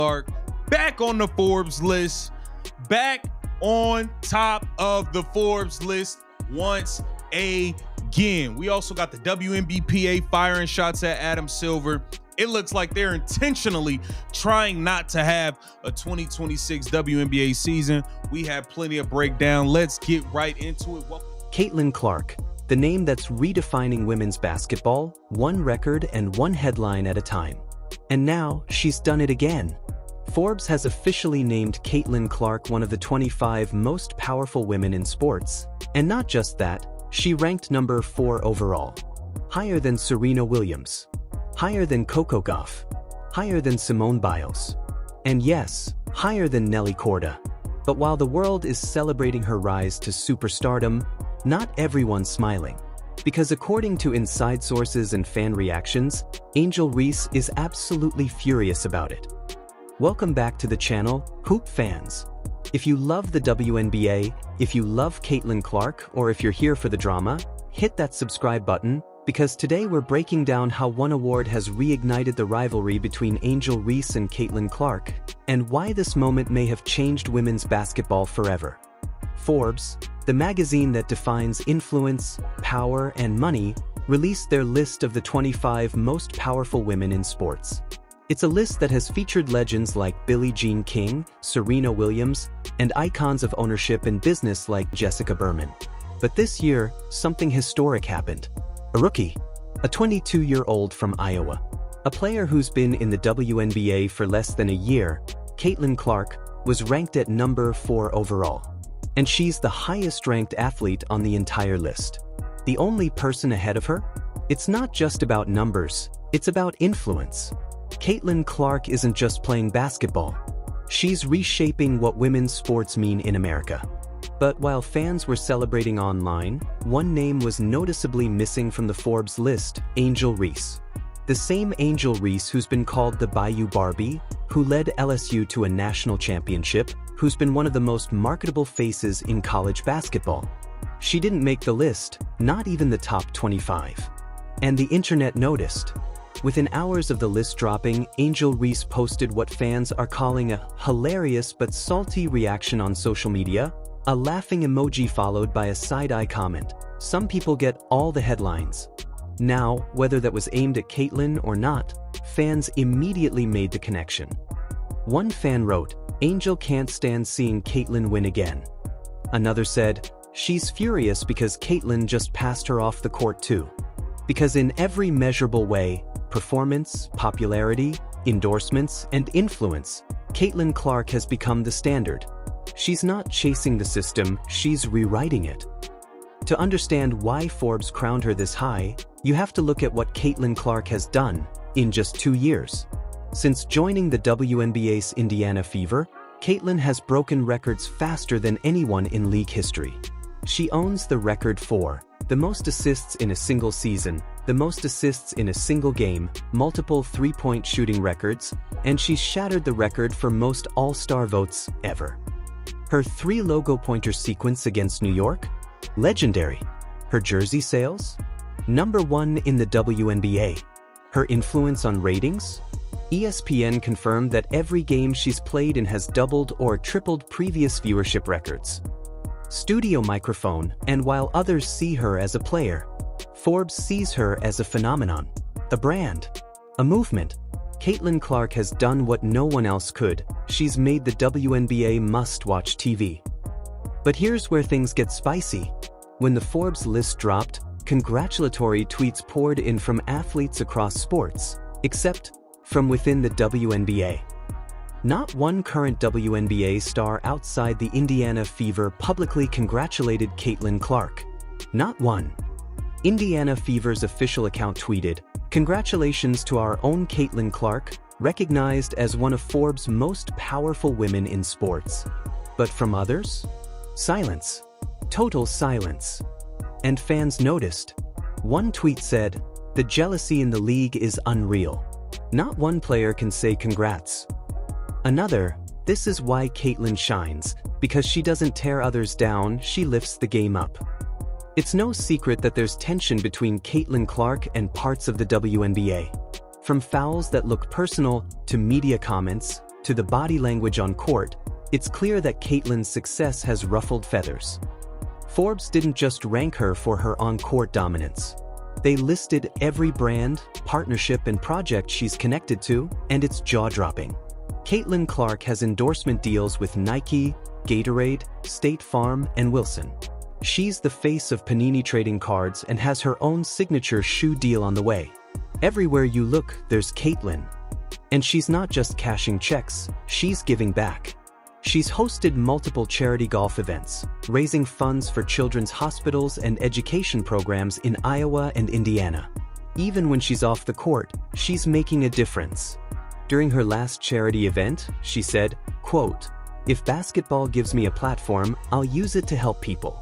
Clark, back on the Forbes list, back on top of the Forbes list once again. We also got the WNBA firing shots at Adam Silver. It looks like they're intentionally trying not to have a 2026 WNBA season. We have plenty of breakdown. Let's get right into it. Caitlin Clark, the name that's redefining women's basketball, one record and one headline at a time. And now she's done it again. Forbes has officially named Caitlin Clark one of the 25 most powerful women in sports. And not just that, she ranked number 4 overall. Higher than Serena Williams. Higher than Coco Gauff. Higher than Simone Biles. And yes, higher than Nelly Korda. But while the world is celebrating her rise to superstardom, not everyone's smiling. Because according to inside sources and fan reactions, Angel Reese is absolutely furious about it. Welcome back to the channel, Hoop fans. If you love the WNBA, if you love Caitlin Clark, or if you're here for the drama, hit that subscribe button, because today we're breaking down how one award has reignited the rivalry between Angel Reese and Caitlin Clark, and why this moment may have changed women's basketball forever. Forbes, the magazine that defines influence, power, and money, released their list of the 25 most powerful women in sports. It's a list that has featured legends like Billie Jean King, Serena Williams, and icons of ownership and business like Jessica Berman. But this year, something historic happened. A rookie, a 22-year-old from Iowa, a player who's been in the WNBA for less than a year, Caitlin Clark, was ranked at number 4 overall. And she's the highest-ranked athlete on the entire list. The only person ahead of her? It's not just about numbers, it's about influence. Caitlin Clark isn't just playing basketball. She's reshaping what women's sports mean in America. But while fans were celebrating online, one name was noticeably missing from the Forbes list: Angel Reese. The same Angel Reese who's been called the Bayou Barbie, who led LSU to a national championship, who's been one of the most marketable faces in college basketball. She didn't make the list, not even the top 25. And the internet noticed. Within hours of the list dropping, Angel Reese posted what fans are calling a hilarious but salty reaction on social media, a laughing emoji followed by a side-eye comment. Some people get all the headlines. Now, whether that was aimed at Caitlin or not, fans immediately made the connection. One fan wrote, "Angel can't stand seeing Caitlin win again." Another said, "She's furious because Caitlin just passed her off the court too." Because in every measurable way, performance, popularity, endorsements, and influence, Caitlin Clark has become the standard. She's not chasing the system, she's rewriting it. To understand why Forbes crowned her this high, you have to look at what Caitlin Clark has done in just 2 years. Since joining the WNBA's Indiana Fever, Caitlin has broken records faster than anyone in league history. She owns the record for the most assists in a single season, the most assists in a single game, multiple three-point shooting records, and she's shattered the record for most All-Star votes ever. Her 3-logo pointer sequence against New York? Legendary. Her jersey sales? #1 in the WNBA. Her influence on ratings? ESPN confirmed that every game she's played in has doubled or tripled previous viewership records. Studio microphone, and while others see her as a player, Forbes sees her as a phenomenon, a brand, a movement. Caitlin Clark has done what no one else could. She's made the WNBA must-watch TV. But here's where things get spicy. When the Forbes list dropped, congratulatory tweets poured in from athletes across sports, except from within the WNBA. Not one current WNBA star outside the Indiana Fever publicly congratulated Caitlin Clark. Not one. Indiana Fever's official account tweeted, "Congratulations to our own Caitlin Clark, recognized as one of Forbes' most powerful women in sports." But from others? Silence. Total silence. And fans noticed. One tweet said, "The jealousy in the league is unreal. Not one player can say congrats." Another, "This is why Caitlin shines, because she doesn't tear others down, she lifts the game up." It's no secret that there's tension between Caitlin Clark and parts of the WNBA. From fouls that look personal to media comments, to the body language on court, it's clear that Caitlin's success has ruffled feathers. Forbes didn't just rank her for her on-court dominance. They listed every brand, partnership, and project she's connected to, and it's jaw-dropping. Caitlin Clark has endorsement deals with Nike, Gatorade, State Farm, and Wilson. She's the face of Panini trading cards and has her own signature shoe deal on the way. Everywhere you look, there's Caitlin. And she's not just cashing checks, she's giving back. She's hosted multiple charity golf events, raising funds for children's hospitals and education programs in Iowa and Indiana. Even when she's off the court, she's making a difference. During her last charity event, she said, quote, "If basketball gives me a platform, I'll use it to help people."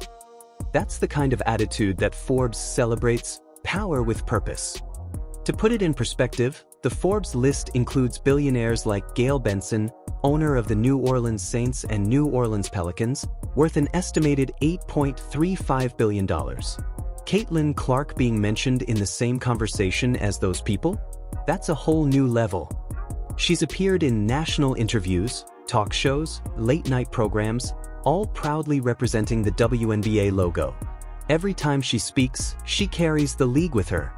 That's the kind of attitude that Forbes celebrates, power with purpose. To put it in perspective, the Forbes list includes billionaires like Gayle Benson, owner of the New Orleans Saints and New Orleans Pelicans, worth an estimated $8.35 billion. Caitlin Clark being mentioned in the same conversation as those people? That's a whole new level. She's appeared in national interviews, talk shows, late-night programs, all proudly representing the WNBA logo. Every time she speaks, she carries the league with her.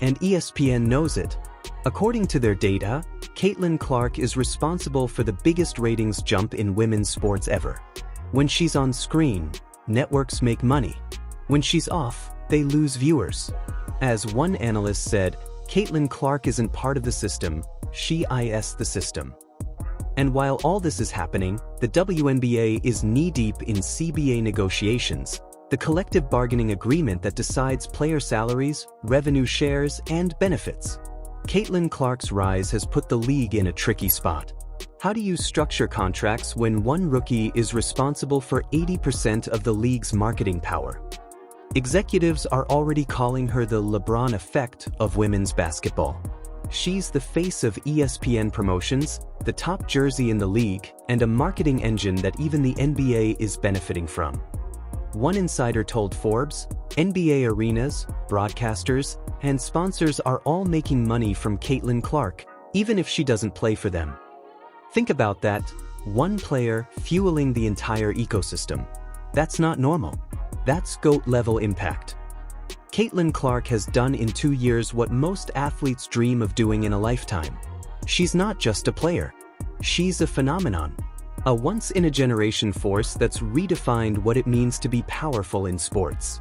And ESPN knows it. According to their data, Caitlin Clark is responsible for the biggest ratings jump in women's sports ever. When she's on screen, networks make money. When she's off, they lose viewers. As one analyst said, Caitlin Clark isn't part of the system, she is the system. And while all this is happening, the WNBA is knee-deep in CBA negotiations, the collective bargaining agreement that decides player salaries, revenue shares, and benefits. Caitlin Clark's rise has put the league in a tricky spot. How do you structure contracts when one rookie is responsible for 80% of the league's marketing power? Executives are already calling her the LeBron effect of women's basketball. She's the face of ESPN promotions, the top jersey in the league, and a marketing engine that even the NBA is benefiting from. One insider told Forbes, NBA arenas, broadcasters, and sponsors are all making money from Caitlin Clark, even if she doesn't play for them. Think about that, one player fueling the entire ecosystem. That's not normal. That's GOAT-level impact. Caitlin Clark has done in 2 years what most athletes dream of doing in a lifetime. She's not just a player. She's a phenomenon. A once-in-a-generation force that's redefined what it means to be powerful in sports.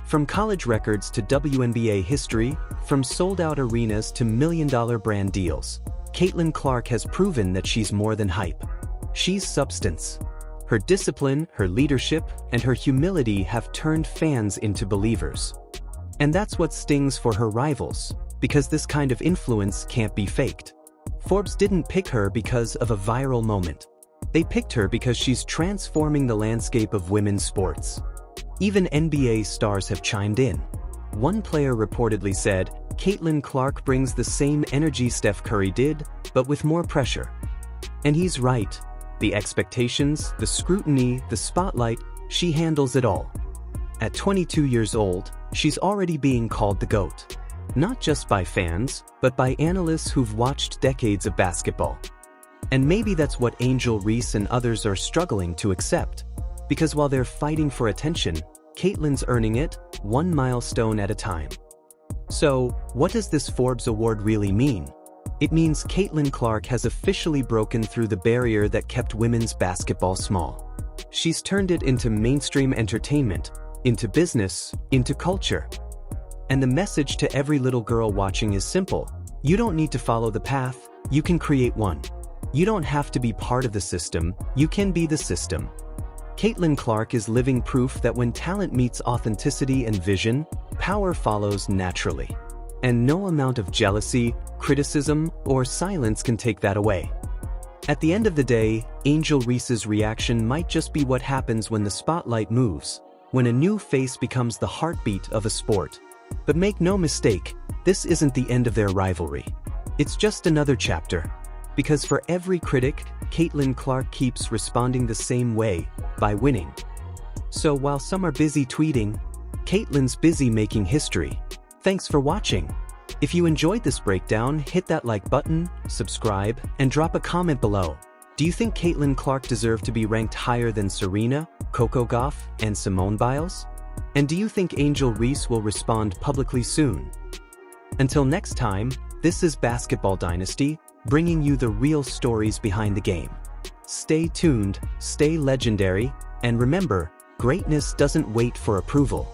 From college records to WNBA history, from sold-out arenas to million-dollar brand deals, Caitlin Clark has proven that she's more than hype. She's substance. Her discipline, her leadership, and her humility have turned fans into believers. And that's what stings for her rivals, because this kind of influence can't be faked. Forbes didn't pick her because of a viral moment. They picked her because she's transforming the landscape of women's sports. Even NBA stars have chimed in. One player reportedly said, "Caitlin Clark brings the same energy Steph Curry did, but with more pressure." And he's right. The expectations, the scrutiny, the spotlight, she handles it all. At 22 years old, she's already being called the GOAT. Not just by fans, but by analysts who've watched decades of basketball. And maybe that's what Angel Reese and others are struggling to accept. Because while they're fighting for attention, Caitlin's earning it, one milestone at a time. So, what does this Forbes award really mean? It means Caitlin Clark has officially broken through the barrier that kept women's basketball small. She's turned it into mainstream entertainment, into business, into culture. And the message to every little girl watching is simple. You don't need to follow the path, you can create one. You don't have to be part of the system, you can be the system. Caitlin Clark is living proof that when talent meets authenticity and vision, power follows naturally. And no amount of jealousy, criticism, or silence can take that away. At the end of the day, Angel Reese's reaction might just be what happens when the spotlight moves, when a new face becomes the heartbeat of a sport. But make no mistake, this isn't the end of their rivalry. It's just another chapter. Because for every critic, Caitlin Clark keeps responding the same way, by winning. So while some are busy tweeting, Caitlin's busy making history. Thanks for watching. If you enjoyed this breakdown, hit that like button, subscribe, and drop a comment below. Do you think Caitlin Clark deserved to be ranked higher than Serena, Coco Gauff, and Simone Biles? And do you think Angel Reese will respond publicly soon? Until next time, this is Basketball Dynasty, bringing you the real stories behind the game. Stay tuned, stay legendary, and remember, greatness doesn't wait for approval.